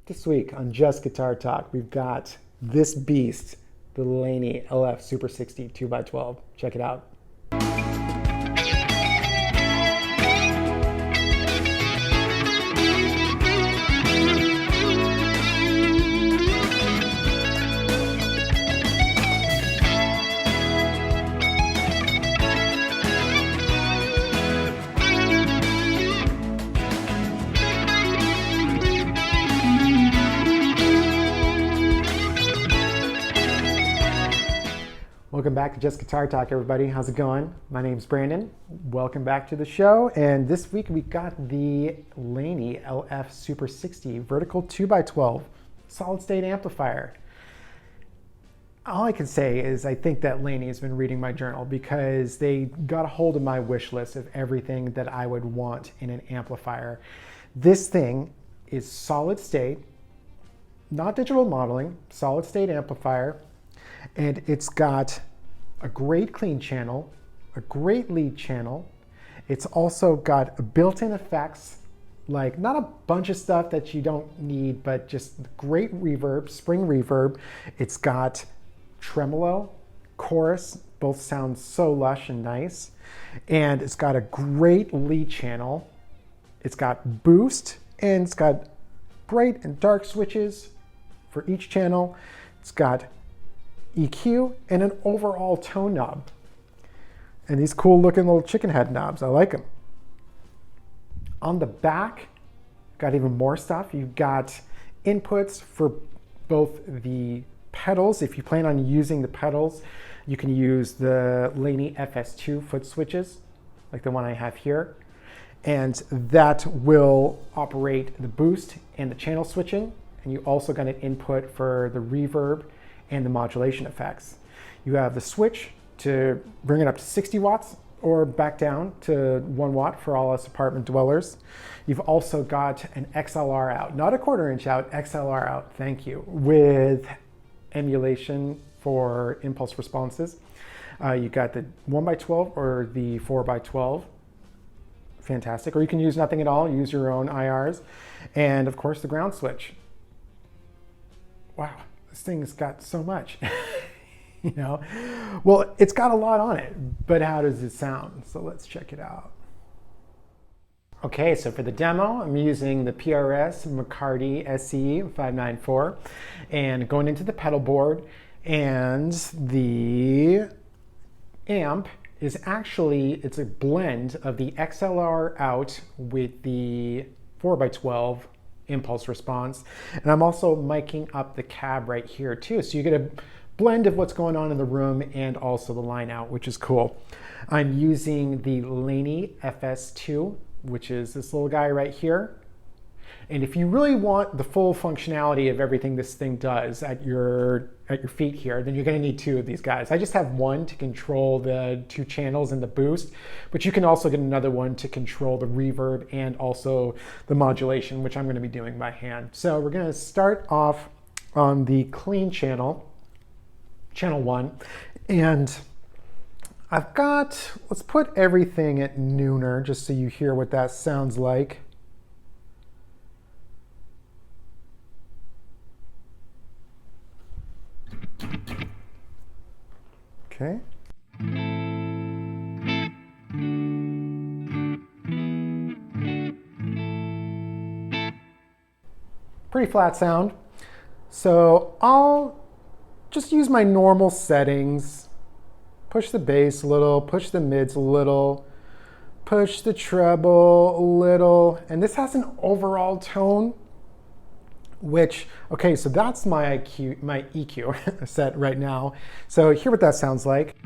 This week on Just Guitar Talk, we've got this beast, the Laney LF Super 60 2x12. Check it out. Welcome back to Just Guitar Talk, everybody. How's it going? My name's Brandon. Welcome back to the show. And this week we got the Laney LF Super 60 vertical 2x12 solid state amplifier. All I can say is I think that Laney has been reading my journal because they got a hold of my wish list of everything that I would want in an amplifier. This thing is solid state, not digital modeling, solid state amplifier. And it's got a great clean channel, a great lead channel. It's also got built-in effects, like not a bunch of stuff that you don't need, but just great reverb, spring reverb. It's got tremolo, chorus, both sound so lush and nice. And it's got a great lead channel. It's got boost, and it's got bright and dark switches for each channel. It's got EQ and an overall tone knob. And these cool looking little chicken head knobs, I like them. On the back, got even more stuff. You've got inputs for both the pedals. If you plan on using the pedals, you can use the Laney FS2 foot switches, like the one I have here. And that will operate the boost and the channel switching. And you also got an input for the reverb and the modulation effects. You have the switch to bring it up to 60 watts or back down to 1 watt for all us apartment dwellers. You've also got an XLR out, not a 1/4 inch out, XLR out, thank you, with emulation for impulse responses. You got the 1x12 or the 4x12. Fantastic. Or you can use nothing at all, use your own IRs. And of course the ground switch. Wow. This thing's got so much, you know? Well, it's got a lot on it, but how does it sound? So let's check it out. Okay, so for the demo, I'm using the PRS McCarty SE 594 and going into the pedal board, and the amp is actually, it's a blend of the XLR out with the 4x12 impulse response. And I'm also miking up the cab right here too. So you get a blend of what's going on in the room and also the line out, which is cool. I'm using the Laney FS2, which is this little guy right here. And if you really want the full functionality of everything this thing does at your feet here, then you're going to need 2 of these guys. I just have one to control the 2 channels and the boost, but you can also get another one to control the reverb and also the modulation, which I'm going to be doing by hand. So we're going to start off on the clean channel, channel 1, and I've got, let's put everything at nooner just so you hear what that sounds like. Okay. Pretty flat sound. So I'll just use my normal settings. Push the bass a little, push the mids a little, push the treble a little, and this has an overall tone, which, okay, so that's my EQ set right now. So hear what that sounds like.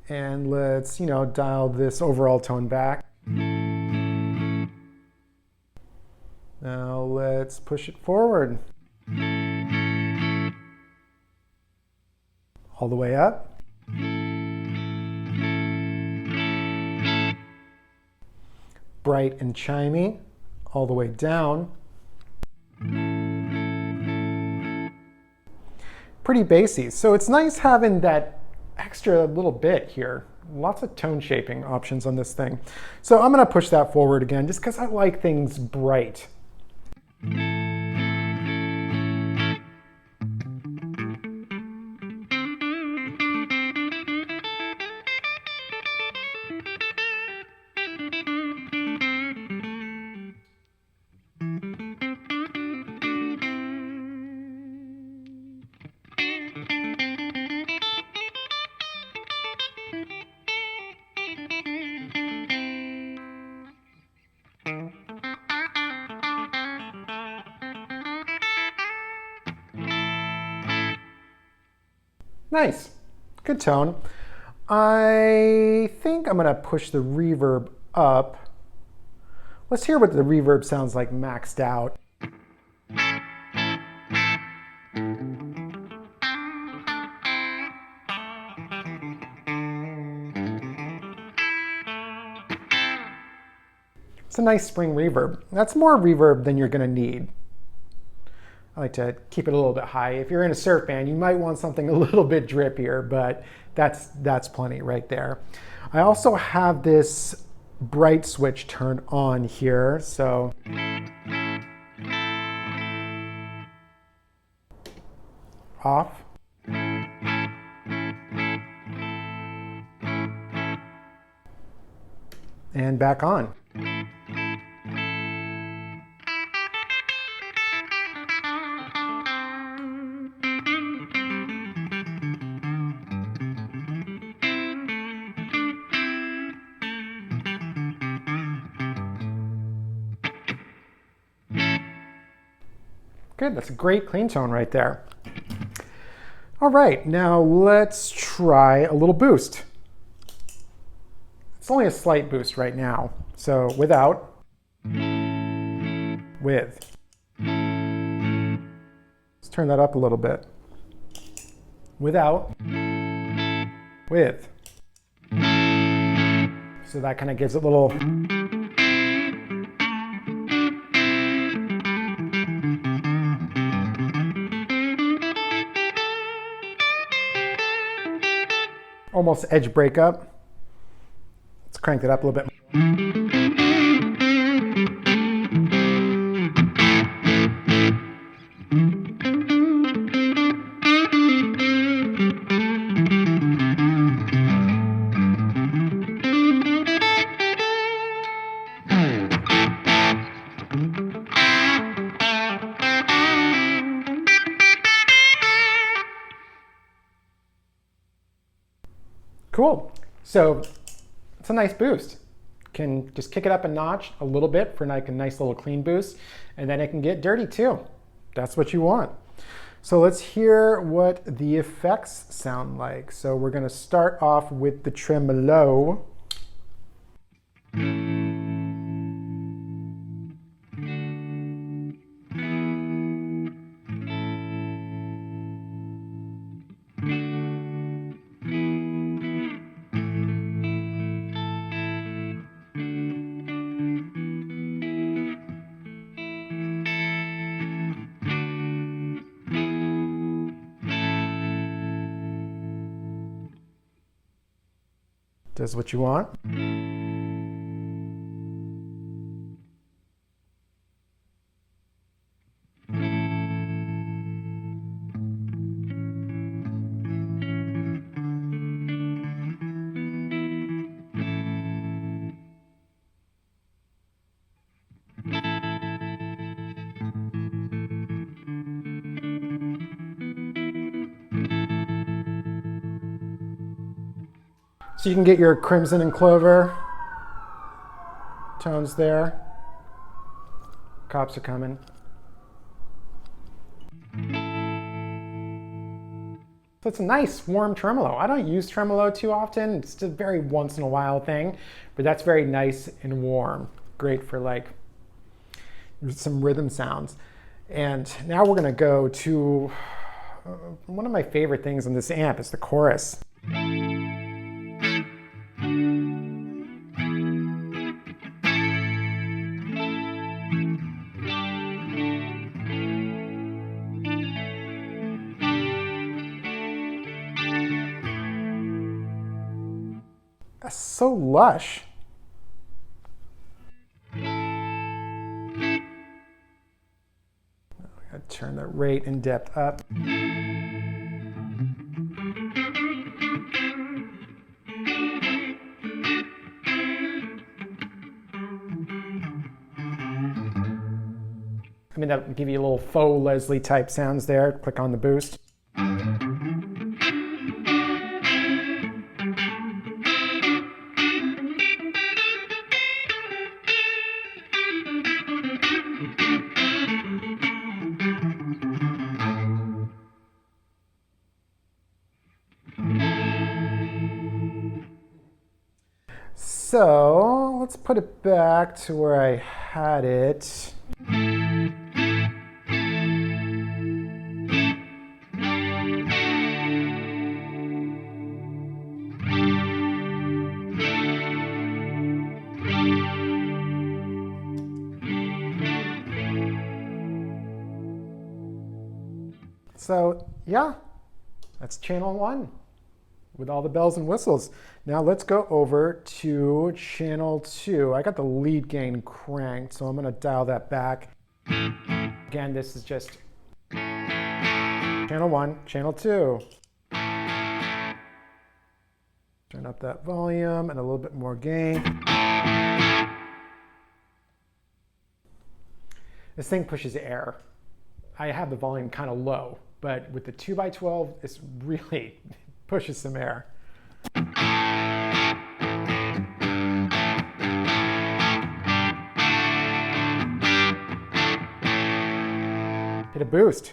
And let's, dial this overall tone back. Now let's push it forward. All the way up. Bright and chimey, all the way down. Pretty bassy. So it's nice having that extra little bit here lots of tone shaping options on this thing. So I'm gonna push that forward again just because I like things bright. Nice, good tone. I think I'm gonna push the reverb up. Let's hear what the reverb sounds like maxed out. It's a nice spring reverb. That's more reverb than you're gonna need. I like to keep it a little bit high. If you're in a surf band, you might want something a little bit drippier, but that's plenty right there. I also have this bright switch turned on here, so off. And back on. Good, that's a great clean tone right there. All right, now let's try a little boost. It's only a slight boost right now. So without, with. Let's turn that up a little bit. Without, with. So that kind of gives it a little almost edge breakup. Let's crank it up a little bit. Cool. So it's a nice boost. Can just kick it up a notch a little bit for like a nice little clean boost, and then it can get dirty too. That's what you want. So let's hear what the effects sound like. So we're going to start off with the tremolo. Does what you want. So you can get your crimson and clover tones there. Cops are coming. So it's a nice warm tremolo. I don't use tremolo too often. It's just a very once in a while thing, but that's very nice and warm. Great for like some rhythm sounds. And now we're gonna go to one of my favorite things on this amp is the chorus. so lush. Gotta turn the rate and depth up. I mean, that'll give you a little faux Leslie type sounds there. Click on the boost. So let's put it back to where I had it. So yeah, that's channel 1 with all the bells and whistles. Now let's go over to channel 2. I got the lead gain cranked, so I'm going to dial that back. Again, this is just channel 1, channel 2. Turn up that volume and a little bit more gain. This thing pushes air. I have the volume kind of low, but with the 2x12, this really pushes some air. Hit a boost.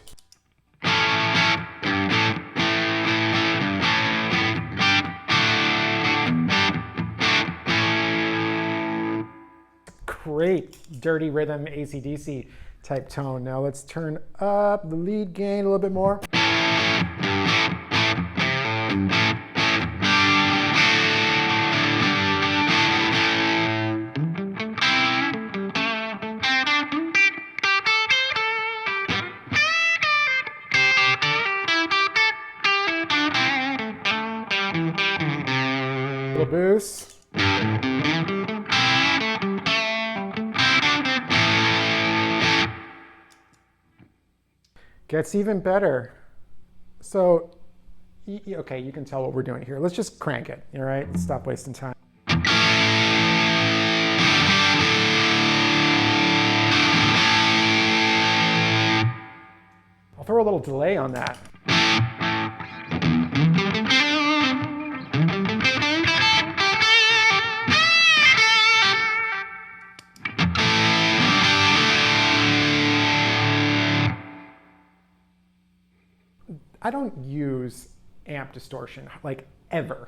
Great dirty rhythm AC/DC type tone. Now let's turn up the lead gain a little bit more. Little boost. Gets even better. So, okay, you can tell what we're doing here. Let's just crank it, all right? Stop wasting time. I'll throw a little delay on that. I don't use amp distortion, like ever.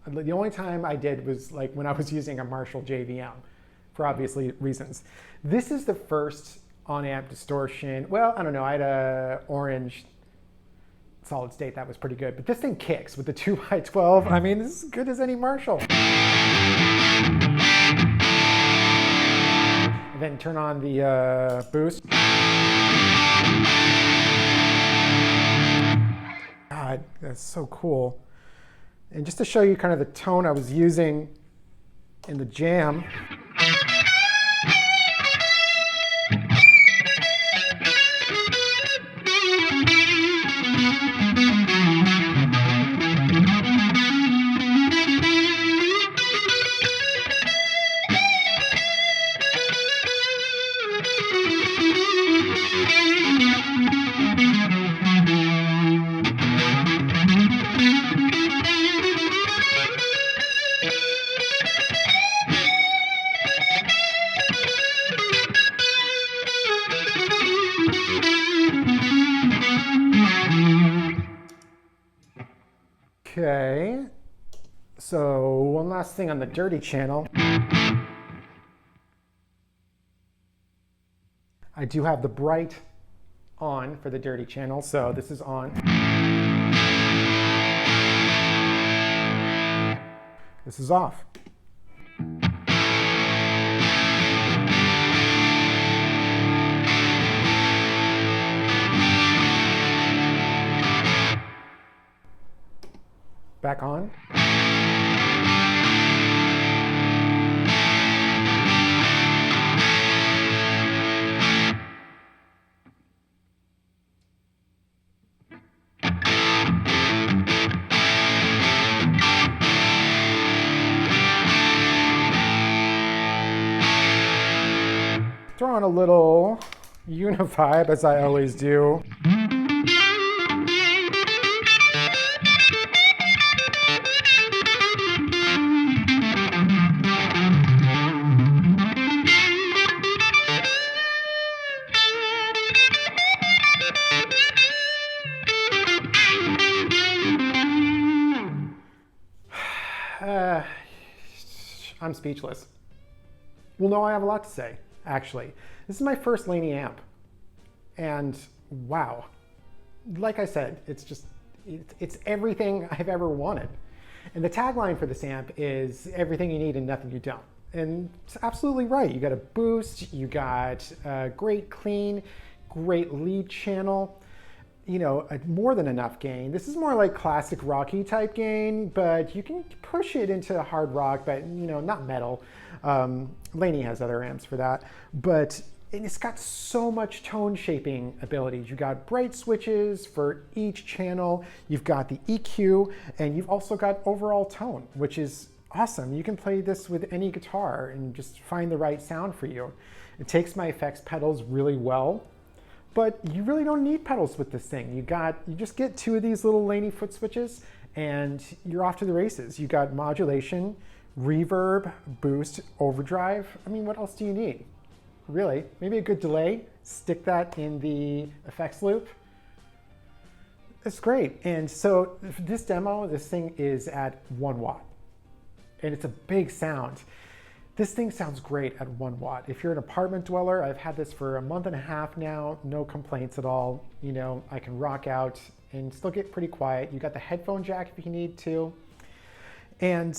The only time I did was like when I was using a Marshall JVM, for obvious reasons. This is the first on-amp distortion. Well, I don't know, I had a orange solid state that was pretty good, but this thing kicks with the 2x12. I mean, this is as good as any Marshall. And then turn on the boost. God, that's so cool. And just to show you kind of the tone I was using in the jam. Okay, so one last thing on the dirty channel. I do have the bright on for the dirty channel, so this is on. This is off. Back on. throw on a little Univibe, as I always do. I'm speechless. Well, no, I have a lot to say, actually. This is my first Laney amp, and wow. Like I said, it's everything I've ever wanted. And the tagline for this amp is everything you need and nothing you don't. And it's absolutely right. You got a boost, you got a great clean, great lead channel, you know, more than enough gain. This is more like classic rocky type gain, but you can push it into hard rock, but you know, not metal. Laney has other amps for that, but it's got so much tone shaping abilities. You've got bright switches for each channel, you've got the EQ, and you've also got overall tone, which is awesome. You can play this with any guitar and just find the right sound for you. It takes my effects pedals really well, but you really don't need pedals with this thing. You just get two of these little Laney foot switches and you're off to the races. You got modulation, reverb, boost, overdrive. I mean, what else do you need? Really? Maybe a good delay, stick that in the effects loop. It's great. And so for this demo, this thing is at 1 watt and it's a big sound. This thing sounds great at 1 watt. If you're an apartment dweller, I've had this for a month and a half now, no complaints at all. You know, I can rock out and still get pretty quiet. You got the headphone jack if you need to. And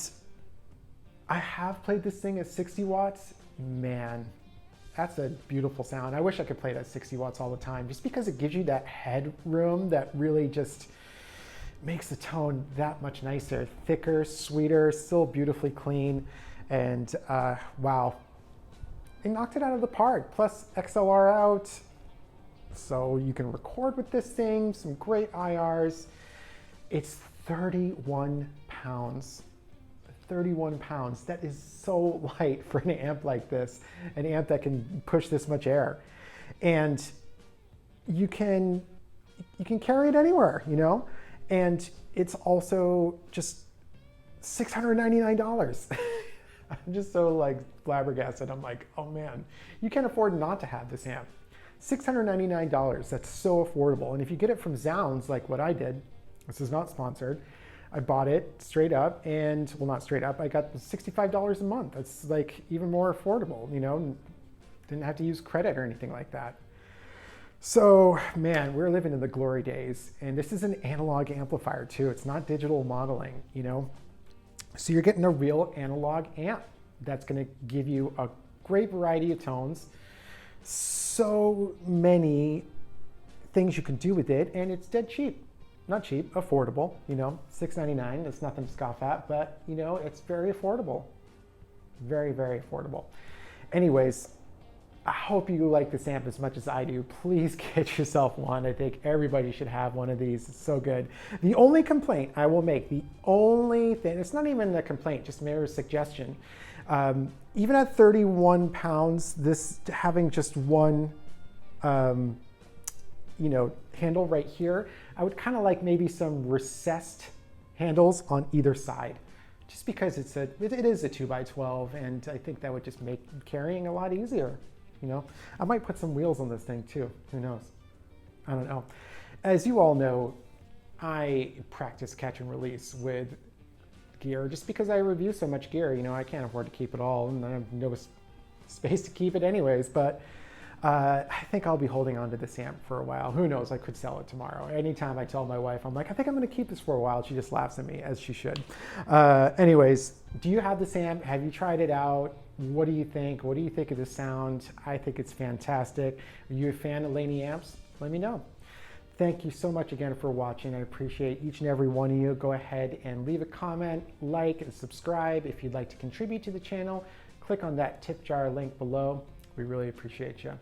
I have played this thing at 60 watts. Man, that's a beautiful sound. I wish I could play it at 60 watts all the time, just because it gives you that headroom that really just makes the tone that much nicer, thicker, sweeter, still beautifully clean. And wow, it knocked it out of the park. Plus XLR out, so you can record with this thing, some great IRs. It's 31 pounds. 31 pounds. That is so light for an amp like this, an amp that can push this much air. And you can carry it anywhere, you know? And it's also just $699. I'm just so like flabbergasted. I'm like, oh man, you can't afford not to have this amp. $699, that's so affordable. And if you get it from Zounds, like what I did, this is not sponsored, I bought it straight up and, well, not straight up, I got $65 a month. That's like even more affordable, you know, didn't have to use credit or anything like that. So man, we're living in the glory days, and this is an analog amplifier too. It's not digital modeling, you know? So you're getting a real analog amp that's gonna give you a great variety of tones, so many things you can do with it, and it's dead cheap. Not cheap, affordable, you know, $699, it's nothing to scoff at, but you know, it's very affordable. Very, very affordable. Anyways, I hope you like this amp as much as I do. Please get yourself one. I think everybody should have one of these. It's so good. The only complaint I will make, the only thing, it's not even a complaint, just mere suggestion. Even at 31 pounds, this having just one, you know, handle right here, I would kind of like maybe some recessed handles on either side, just because it is a 2x12, and I think that would just make carrying a lot easier. You know, I might put some wheels on this thing too. Who knows? I don't know. As you all know, I practice catch and release with gear just because I review so much gear. You know, I can't afford to keep it all, and I have no space to keep it anyways. But I think I'll be holding on to this amp for a while. Who knows? I could sell it tomorrow. Anytime I tell my wife, I'm like, I think I'm going to keep this for a while, she just laughs at me, as she should. Anyways, do you have this amp? Have you tried it out? What do you think? What do you think of the sound? I think it's fantastic. Are you a fan of Laney amps? Let me know. Thank you so much again for watching. I appreciate each and every one of you. Go ahead and leave a comment, like, and subscribe. If you'd like to contribute to the channel, click on that tip jar link below. We really appreciate you.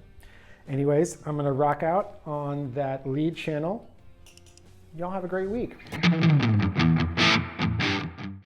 Anyways, I'm gonna rock out on that lead channel. Y'all have a great week.